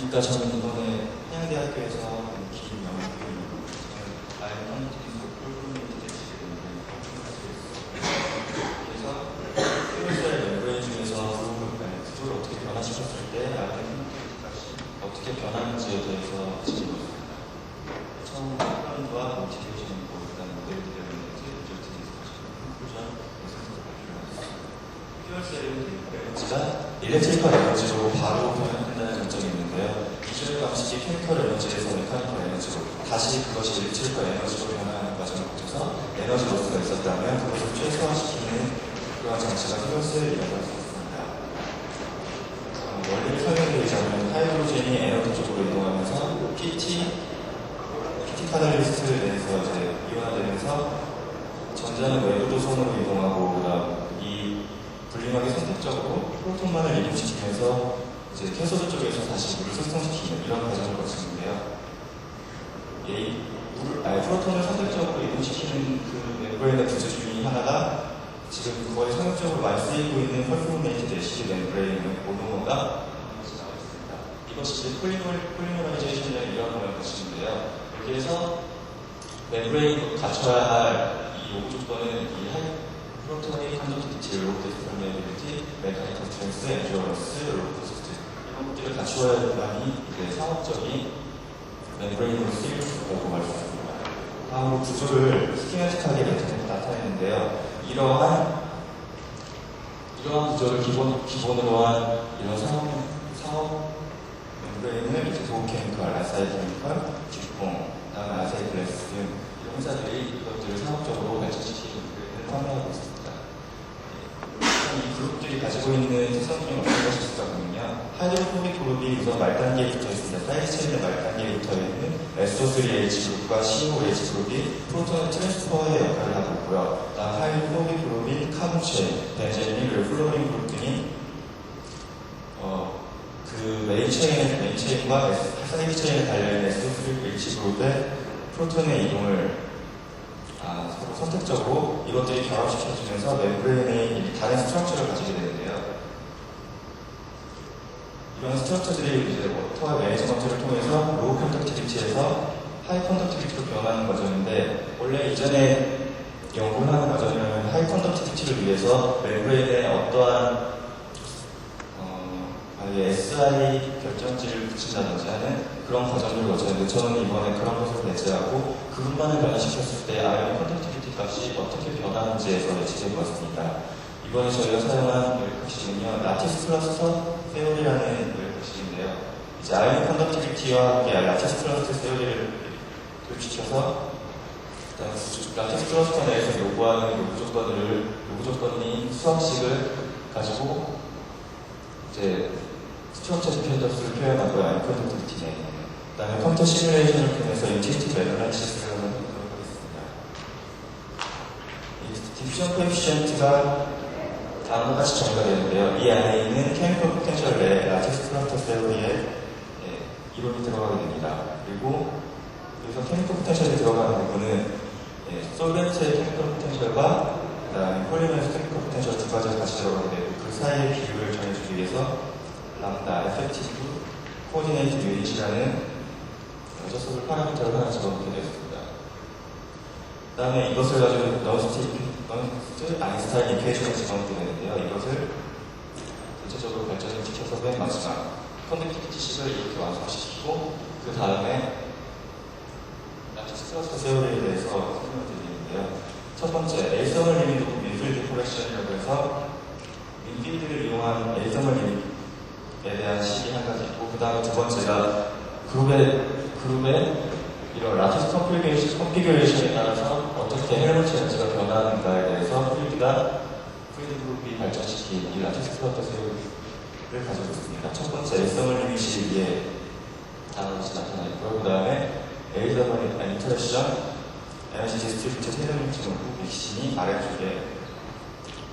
그러니까 저는 이번에 한양대학교에서 긴 영역을 아이언 폴리미드 그래서 퓨어셀 멤브레인 중에서 구조를 어떻게 변화시켰을 때 아이언 어떻게 변하는지에 대해서 지금 처음 플랜과 모티베이션 그다음 모델들에 대한 리저트 디스커션 퓨어셀은 에너지가 일렉트리컬 에너지로 바로 변환된다는 장점이 있는데요. 기존의 방식이 케미컬 에너지에서 메카니컬 에너지로 다시 그것이 일렉트리컬 에너지로 변화하는 과정을 거쳐서 에너지 로스가 있었다면 그것을 최소화시키는 그러한 장치가 퓨어셀이라고 할 수 있습니다. 원리를 설명드리자면 하이드로젠이 에너지 쪽으로 이동하면서 PT 카탈리스트에 대해서 이제 이완화되면서 전자는 외부 도성으로 이동하고 그다음 이 분리막이 선택적으로 프로톤만을 이동시키면서 이제 캐소드 쪽에서 다시 물을 생성시키는 이런 과정을 거치는데요. 프로톤을 선택적으로 이동시키는 그 멤브레인의 부재 중에 하나가 지금 거의 상용적으로 많이 쓰이고 있는 펄포네이티드 애시드 멤브레인 모노머가 나와 있습니다. 이것이 폴리머라이제이션이라는 이런 것인데요. 여기에서 멤브레인으로 갖춰야 할 이 요구 조건은 프로톤의 컨덕티비티, 로우 데스퍼미에빌리티, 메카니컬 스트렝스, 엔듀어런스, 로우 코스트 이런 것들을 갖추어야만이 상업적인 멤브레인으로 쓰일 수 있다고 할 수 있습니다. 다음으로 구조를 스키매틱하게 나타내는데요. 이러한 구조를 기본으로 한 이런 상업 멤브레인을 이제 도케미컬, 아사이 케미컬, 듀퐁, 다음에 아사이 글래스 등 이런 회사들이 이것들을 상업적으로 발전시키는 멤브레인을 판매하고 있습니다. 이 그룹들이 가지고 있는 특성이 어떤 것이 있을까 보면요. 하이드로포빅 그룹이 우선 말단계에 붙어 있습니다. 사이드 체인의 말단계에 붙어 있는 SO3H 그룹과 COH 그룹이 프로톤의 트랜스퍼의 역할을 하고 있고요. 다음 하이드로포빅 그룹인 카본 체인, 벤제닌, 플로린 그룹 등이 그 메인 체인과 사이드 체인에 달려있는 SO3H 그룹의 프로톤의 이동을 서로 선택적으로 이것들이 결합시켜주면서 멤브레인이 다른 스트럭처를 가지게 되는데요. 이런 스트럭처들이 이제 워터 매니지먼트를 통해서 로우 컨덕티비티에서 하이 컨덕티비티로 변하는 과정인데, 원래 이전에 연구를 하는 과정은 하이 컨덕티비티를 위해서 멤브레인에 어떠한 SI 결정지를 붙인다든지 하는 그런 과정을 거쳤는데, 저는 이번에 그런 것을 배제하고 그것만을 변화시켰을 때 아이언 컨덕티비티 값이 어떻게 변하는지에서 예측해 보았습니다. 이번에 저희가 사용한 웰커식은요, 라티스 클러스터 세오리라는 웰커식인데요. 이제 아이언 컨덕티비티와 함께 라티스 클러스터 세오리를 도입시켜서 라티스 클러스터 내에서 요구하는 요구 조건인 수학식을 가지고 이제 스트럭처 디펜던스를 표현하고요. 아이언 컨덕티비티 내에 그 다음에 컴퓨터 시뮬레이션을 통해서 인티티브 애널라이시스를 하는 그런 거겠습니다. 이 디퓨전 코에피시언트가 다음과 같이 정의가 되는데요. 이 안에 있는 케미컬 포텐셜 내에 라티스 클러스터 세오리에 이론이 들어가게 됩니다. 그리고 여기서 케미컬 포텐셜이 들어가는 부분은 솔벤트의 케미컬 포텐셜과 그 다음에 폴리머의 케미컬 포텐셜 두 가지가 같이 들어가게 되고, 그 사이의 비율을 정해주기 위해서 람다, 에펙티브, 코디네이트 유닛이라는 여자소를 파라미터를 하나 집어넣게 되었습니다. 그 다음에 이것을 가지고 넌스트 아인슈타인 이퀘이션을 집어넣게 되는데요. 이것을 전체적으로 발전을 시켜서 맨 마지막 컨덕티비티식을 이렇게 완성시키고, 그 다음에 라티스 클러스터 세오리에 대해서 설명을 드리는데요. 첫 번째, 에이서멀 리밋 오브 민필드 콜렉션이라고 해서 민필드를 이용한 에이서멀 리밋에 대한 식이 한 가지 있고, 그 다음에 두 번째가 그룹의 이런 라티스 컨피규레이션에 따라서 어떻게 헬머트 에너지가 변하는가에 대해서 필드 그룹이 발전시킨 이 라티스 클러스터 세오리를 가지고 있습니다. 첫 번째, 에이서멀 리밋이 위에 단어같이 나타나 있고요. 그 다음에 에이서멀 인터랙션 에너지 디스트리뷰트 세력물 증후구 믹신이 아래쪽에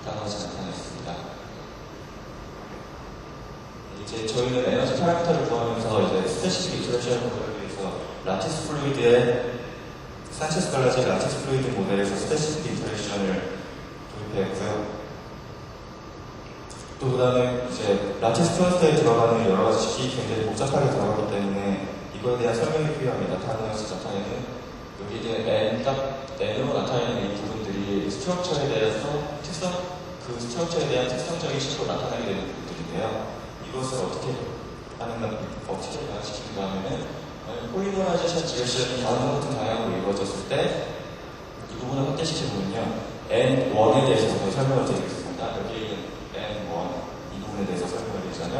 단어같이 나타나 있습니다. 이제 저희는 에너지 파라미터를 구하면서 이제 스태틱 인터랙션 모델을 위해서 라티스 플루이드의 산체스 갈라지의 라티스 플루이드 모델에서 스태틱 인터랙션을 도입했고요. 또 또 그다음에 이제 라체 스튜어트에 들어가는 여러 가지 식이 굉장히 복잡하게 들어가기 때문에 이거에 대한 설명이 필요합니다. 단어에서 나타내는 여기 이제 N으로 나타내는 이 부분들이 스트럭처에 대해서 그 스트럭처에 대한 특성적인 식으로 나타나게 되는 부분들인데요. 이것을 어떻게 변화시키는가 하면은 포리머라이제이션 디렉션이 다음 같은 방향으로 이루어졌을 때 이 부분을 확대시켜보면요. N1에 대해서 먼저 설명을 드리겠습니다. 여기 있는 N1 이 부분에 대해서 설명을 드리자면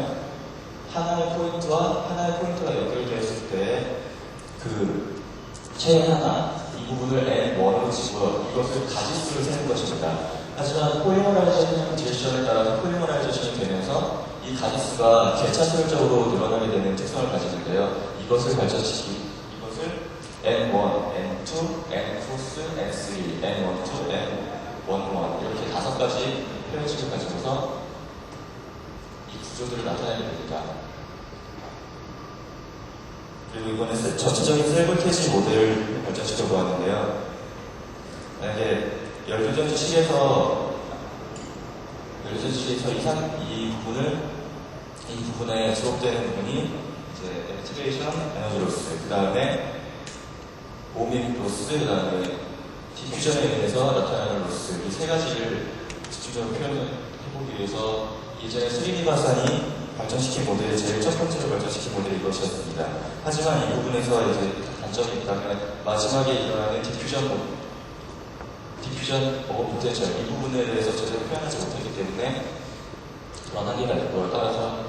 하나의 포인트가 연결되었을 때 그 체인 하나 이 부분을 N1으로 치고요. 이것을 가지수를 세는 것입니다. 하지만 포리머라이제이션 디렉션에 따라서 포리머라이제이션이 되면서 이 가지수가 개차설적으로 늘어나게 되는 특성을 가지는데요. 이것을 N1, N2, N+, N3, N12, N11 이렇게 5가지 표현식을 가지고서 이 구조들을 나타내게 됩니다. 그리고 이번에 전체적인 셀 볼테이지 모델을 발전시켜 보았는데요. 만약에 열조전지식에서 이 부분에 수록되는 부분이 이제 액티베이션 에너지 로스, 그 다음에 오믹 로스, 그 다음에 디퓨전에 의해서 나타나는 로스, 이 세 가지를 집중적으로 표현해보기 위해서 예전에 스리니바산이 발전시킨 모델의 제일 첫 번째로 발전시킨 모델이 이것이었습니다. 하지만 이 부분에서 이제 단점이 있다면 마지막에 일어나는 디퓨전 포텐셜 이 부분에 대해서 제대로 표현하지 못하기 때문에 불안하게 될 거에 따라서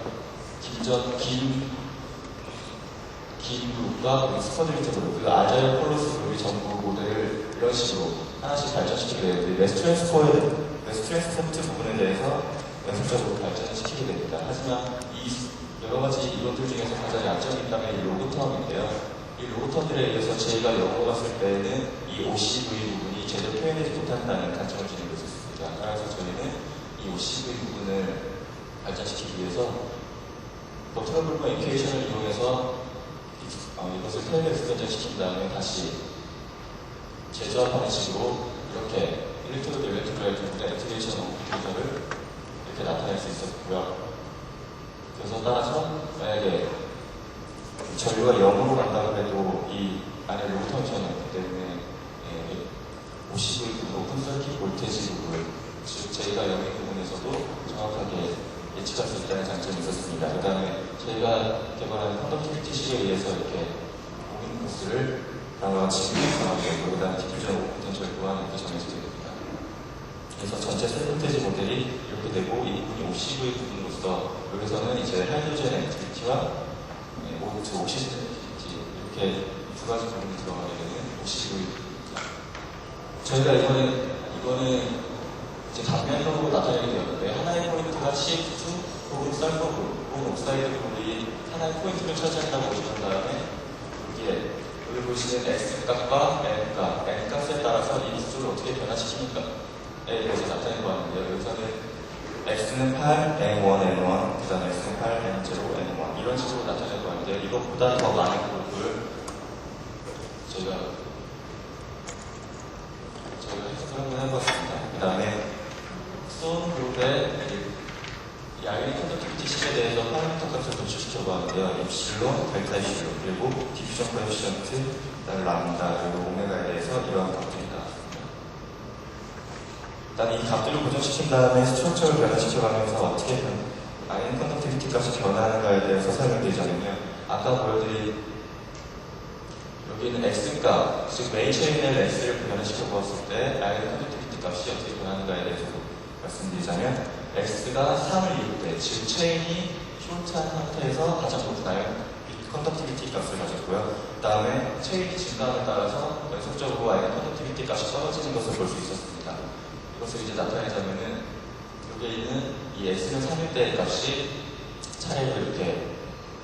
긴 그룹과 스퍼드리트 그룹, 그 아자일 폴로스 그룹이 전부 모델을 이런 식으로 하나씩 발전시키게 되는데 웨스트랜스포트 부분에 대해서 연속적으로 발전시키게 됩니다. 하지만 이 여러 가지 이론들 중에서 가장 약점이 있다면 이 로그텀인데요. 이 로그텀들에 의해서 저희가 연구했을 때는 이 OCV 부분이 제대로 표현하지 못한다는 단점을 지니고 있었습니다. 따라서 저희는 이 OCV 부분을 발전시키기 위해서 버트러블과 이퀘이션을 이용해서 이것을 텔레에서 변전시킨 다음에 다시 재조합하는 식으로 이렇게 일렉트로드 액티베이션 오피테이터를 이렇게 나타낼 수 있었고요. 그래서 따라서 만약에 전류가 0으로 간다고 해도 이 안에 로그텀션이 없기 때문에 OCV 오픈 서킷 볼테이지 부분, 즉 저희가 여기 부분에서도 정확하게 예측할 수 있다는 장점이 있었습니다. 그 다음에 저희가 개발한 컨덕티비티 식에 의해서 이렇게 오민 코스를 같이 정하게, 그 다음에 디퓨전 포텐셜 또한 이렇게 정해지게 됩니다. 그래서 전체 셀 볼테이지 모델이 이렇게 되고 이 부분이 OCV 부분으로서 여기서는 이제 하이드로젠 액티비티와 옥시즌 액티비티 이렇게 두 가지 부분이 들어가게 되는 OCV. 저희가 이거는 이제 단면적으로 나타내게 되었는데 하나의 포인트가 CF2 혹은 썰퍼 그룹 혹은 옥사이드 그룹이 하나의 포인트를 차지한다고 보시는 다음에 여기 보시는 X값과 N값에 따라서 이 수를 어떻게 변화시키는가에 대해서 나타낸 거 같은데요. 여기서는 X는 8, N1, N1, 그 다음에 X는 8, N0, N1 이런 식으로 나타낼 거 같은데요. 이것보다 더 많은 그룹을 저희가 해석을 한번 해봤습니다. 그 다음에 수온 그룹의 이 아이언 컨덕티비티 식에 대해서 파라미터 값을 도출시켜보았는데요. 입실론, 델타 입실론, 그리고 디퓨전 코에피션트, 그다음에 람다, 그리고 오메가에 대해서 이러한 값들이 나왔습니다. 일단 이 값들을 고정시킨 다음에 스트럭처를 변화시켜가면서 어떻게 아이언 컨덕티비티 값이 변화하는가에 대해서 설명드리자면요. 아까 보여드린 여기 있는 X값, 즉 메인 체인의 X를 변화시켜보았을 때 아이언 컨덕티비티 값이 어떻게 변하는가에 대해서 말씀드리자면 X가 3을 이룰 때, 즉 체인이 숏한 상태에서 가장 높은 아이언 컨덕티비티 값을 가졌고요. 그 다음에 체인이 증가함에 따라서 연속적으로 아이언 컨덕티비티 값이 떨어지는 것을 볼 수 있었습니다. 이것을 이제 나타내자면은 여기에 있는 이 X는 3일 때 값이 차례로 이렇게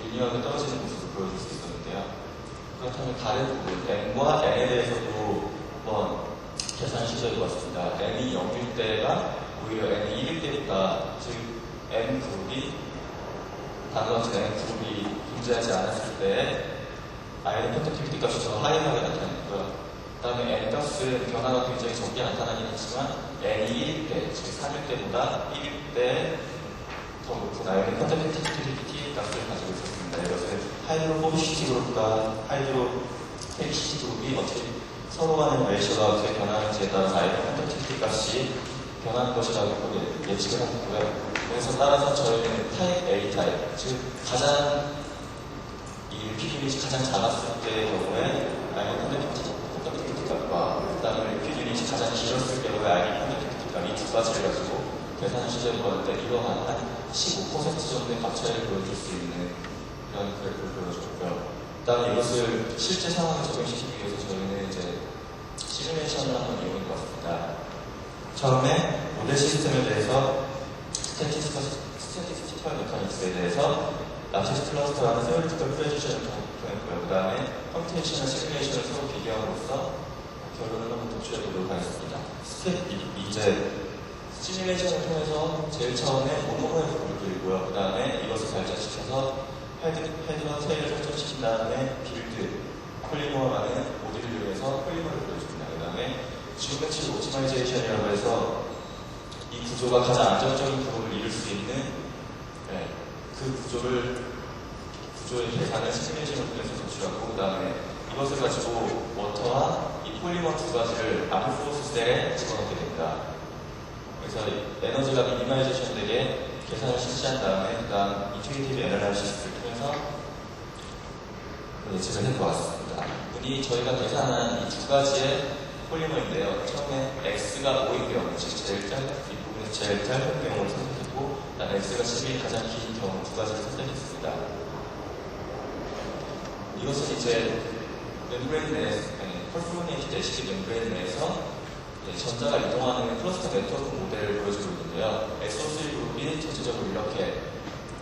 리니어하게 떨어지는 모습을 보여줄 수 있었는데요. 그렇다면 다른 부분, N과 N에 대해서도 한번 계산을 시도해보았습니다. N이 0일 때가 오히려 N이 1일 때보다, 즉 N 그룹이 단어 같은 N 그룹이 존재하지 않았을 때 아이언 컨덕티비티 값이 더 하이하게 나타났고요. 그 다음에 N 값은 변화가 굉장히 적게 나타나긴 했지만 N이 1일 때, 즉 3일 때보다 1일 때 더 높은 아이언 컨덕티비티 값을 가지고 있었습니다. 이것은 하이드로 포비시티 그룹과 하이드로 페리시티 그룹이 어떻게 서로 간의 레이셔가 어떻게 변하는지에 따라서 아이언 컨덕티비티 값이 변하는 것이라고 예측을 했고요. 그래서 따라서 저희는 타입 A 타입, 즉 가장 이 리피드 유닛이 가장 작았을 때의 경우에 아이언 컨덕티비티 값과 그다음에 리피드 유닛이 가장 길었을 경우에 아이언 컨덕티비티 값 이 두 가지를 가지고 계산을 시도해보았는데 이러한 한 15% 정도의 값 차이를 보여줄 수 있는 이런 그래프를 보여줬고요. 그다음에 이것을 실제 상황에 적용시키기 위해서 저희는 이제 시뮬레이션을 한번 이용해보았습니다. 처음에 모델 시스템에 대해서 스태티스티컬 메커닉스에 대해서 라티스 클러스터라는 세오리티컬 프레디션을 통했고요. 그 다음에 컴퓨테이셔널 시뮬레이션을 서로 비교함으로써 결론을 한번 도출해보도록 하겠습니다. 이제 시뮬레이션을 통해서 제일 처음에 모노모의 부분을 그리고요. 그 다음에 이것을 발전시켜서 헤드와 테일을 설정시킨 다음에 빌드, 폴리머라는 모듈을 이용해서 폴리머를 보여줍니다. 그 다음에 지오메트리 옵티마이제이션이라고 해서 이 구조가 가장 안정적인 구조를 이룰 수 있는 그 구조의 계산을 시뮬레이션을 통해서 도출하고 그 다음에 이것을 가지고 워터와 이 폴리머 두 가지를 암포스 셀에 집어넣게 됩니다. 그래서 에너지가 미니마이제이션 되게 계산을 실시한 다음에 그 다음 인투이티브 애널라이시스를 통해서 예측을 해보았습니다. 이분이 저희가 계산한 이 두 가지의 폴리머인데요. 처음에 X가 5인 경우, 즉 제일 짧은 경우를 선택했고, 그다음에 X가 10이 가장 긴 경우 두 가지를 선택했습니다. 이것은 이제 멤브레인 내에서, 펄프로네이트 대시기 멤브레인 내에서 전자가 이동하는 클러스터 네트워크 모델을 보여주고 있는데요. SO3 그룹이 전체적으로 이렇게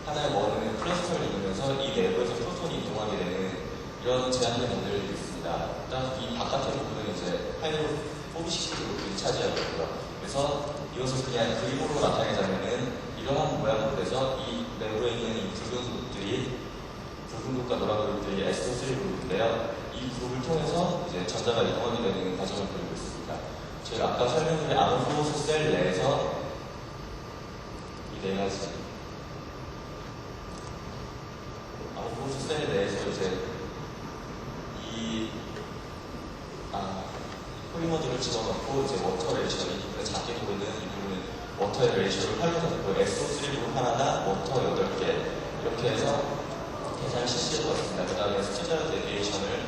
하나의 원을 클러스터를 이루면서 이 내부에서 프로톤이 이동하게 되는 이런 제한된 모델이 있습니다. 일단 이 바깥의 부분은 이제 하이드로 포비시티 그룹이 차지하고 있고요. 그래서 이것을 그냥 그림으로 나타내자면은 이러한 모양으로 돼서 이 내부에 있는 이 붉은 그룹과 노란 그룹들이 SO3 그룹인데요. 이 그룹을 통해서 이제 전자가 이동하게 되는 과정을 보이고 있습니다. 저희가 아까 설명드린 암호소스 셀 내에서 이 네 가지 암호소스 셀 내에서 이제 폴리머들을 집어넣고 이제 워터 레이셔를 작게 보이는 이 부분은 워터의 레이셔를 활용하고 SO3 그룹 하나당 워터 8개 이렇게 해서 계산을 실시해보았습니다. 그 다음에 스탠다드 데비에이션을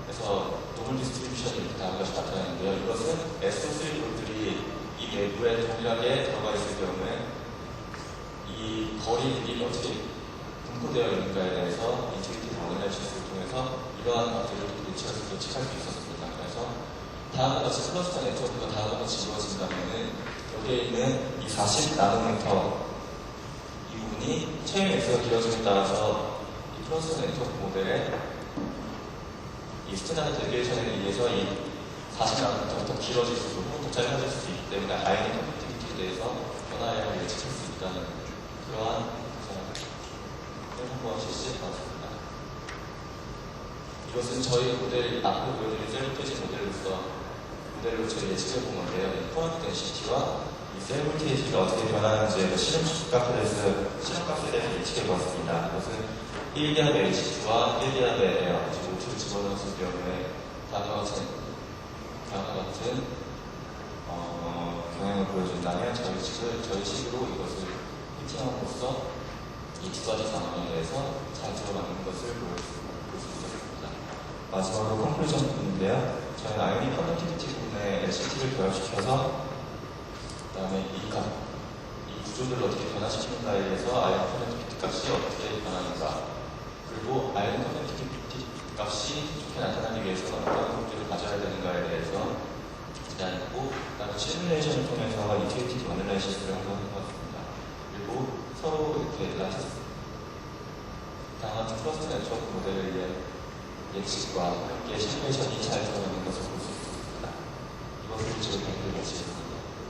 해서 노멀 디스트리뷰션이 이렇게 다른 것이 나타나는데요. 이것은 SO3 그룹들이 이 내부에 동일하게 들어가 있을 경우에 이 거리들이 어떻게 분포되어 있는가에 대해서 인투이티브 어널라이시스를 통해서 이러한 것들을 예측할 수 있었습니다. 그래서 다음과 같이 클러스터 네트워크가 다음과 같이 이루어진다면 여기에 있는 이 40나노미터 이 부분이 체인 X가 길어짐에 따라서 이 클러스터 네트워크 모델의 이 스탠다드 데비에이션에 의해서 이 40나노미터부터 길어질수록 혹은 더 짧아질 수 있기 때문에 아이언 컨덕티비티에 대해서 변화량을 예측할 수 있다는 그러한 계산을 한번 실시해봤습니다. 이것은 저희 모델, 앞으로 보여드린 셀볼테이지 모델로 저희 예측해본 건데요. 이 포인트 덴시티와 이 셀볼테이지가 어떻게 변하는지 실험값에 대해서 예측해보았습니다. 이것은 1기압의 H2와 1기압의 에어, 즉 O2를 집어넣었을 경우에 다음과 같은 경향을 보여준다면 저희 식으로 이것을 피팅함으로써 이 두 가지 상황에 대해서 잘 들어가는 것을 볼 수 있었습니다. 마지막으로 콘클루전 부분인데요. 저희는 아이오닉 컨덕티비티 부분에 LCT를 결합시켜서 그 다음에 이 구조들을 어떻게 변화시키는가에 대해서 아이오닉 컨덕티비티 값이 어떻게 변하는가 그리고 아이오닉 컨덕티비티 값이 좋게 나타나기 위해서는 어떤 것들을 가져야 되는가에 대해서 제안했고 그 다음에 시뮬레이션을 통해서 인투이티브 어널라이시스를 한번 해봤습니다. 그리고 서로 이렇게 다양한 클러스터 네트워크 모델에 의해 예측과 함께 시뮬레이션이 잘 들어가는 것을 볼 수 있습니다. 이것을 지금 발표를 마치겠습니다.